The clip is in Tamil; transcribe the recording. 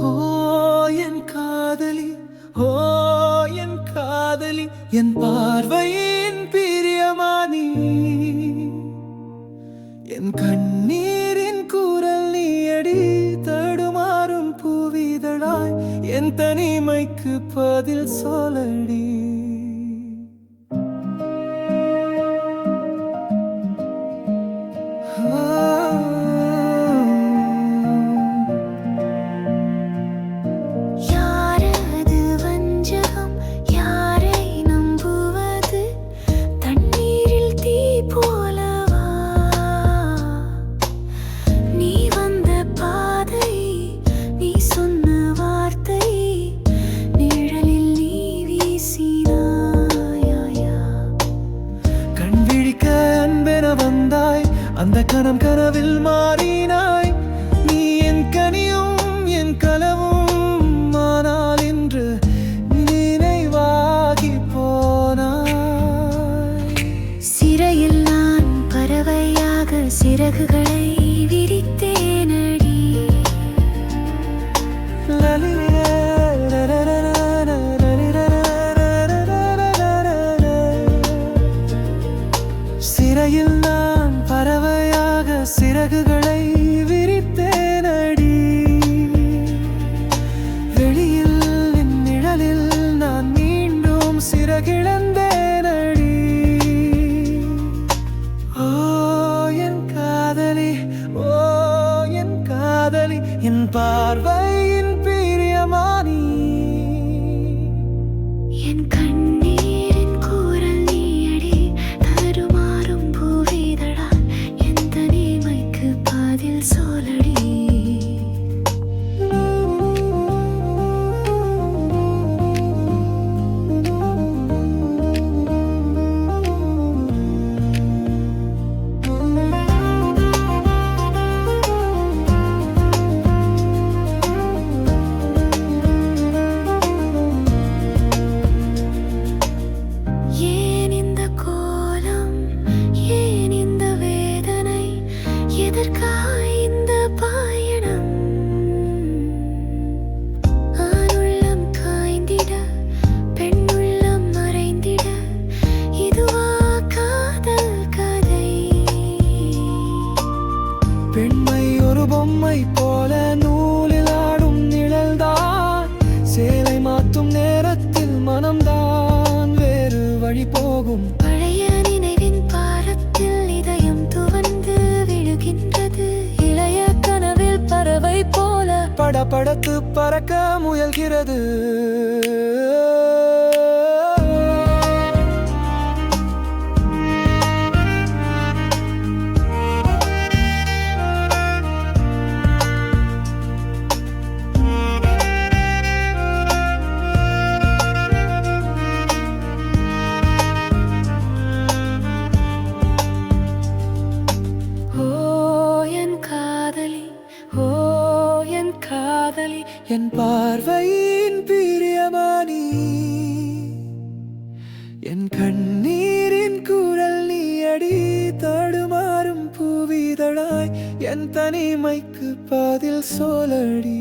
ஓ என் காதலி, ஓ என் காதலி, என் பார்வையின் பிரியமானி, என் கண்ணீரின் குரல் நீயடி, தடுமாறும் பூவிதழாய் என் தனிமைக்கு பதில் சொல்லடி. அந்த கணம் கனவில் மாறினாய், நீ என் கனியும் என் கலவும், ஆனால் இன்று நினைவாகி போனாய். சிறையில் நான் பறவையாக சிறகுகளை விரித்தேனடி. சிறையில் நான் பறவையாக சிறகுகளை விரித்தேனடி. வெளியில் என் நிழலில் நான் மீண்டும் சிறகிழந்தேனடி. ஓ என் காதலி, ஓ என் காதலி, என் பார்வையின் பிரியமானி, என் கண்ணீரின் குரல் நீயடி, தடுமாறும் பூவிதழாய் என் தனிமைக்கு பதில் சொல்லடி. பெண்மை ஒரு பொம்மை போல நூலில் ஆடும் நிழல்தான், சேலை மாற்றும் நேரத்தில் மனம்தான் வேறு வழி போகும். பழைய நினைவின் பாரத்தில் இதயம் துவண்டு விழுகின்றது, இளைய கனவில் பறவை போல படபடத்து பறக்க முயல்கிறது. என் பார்வையின் பிரியமானி, என் கண்ணீரின் குரல் நீயடி, தடுமாறும் பூவிதழாய் என் தனிமைக்கு பதில் சொல்லடி.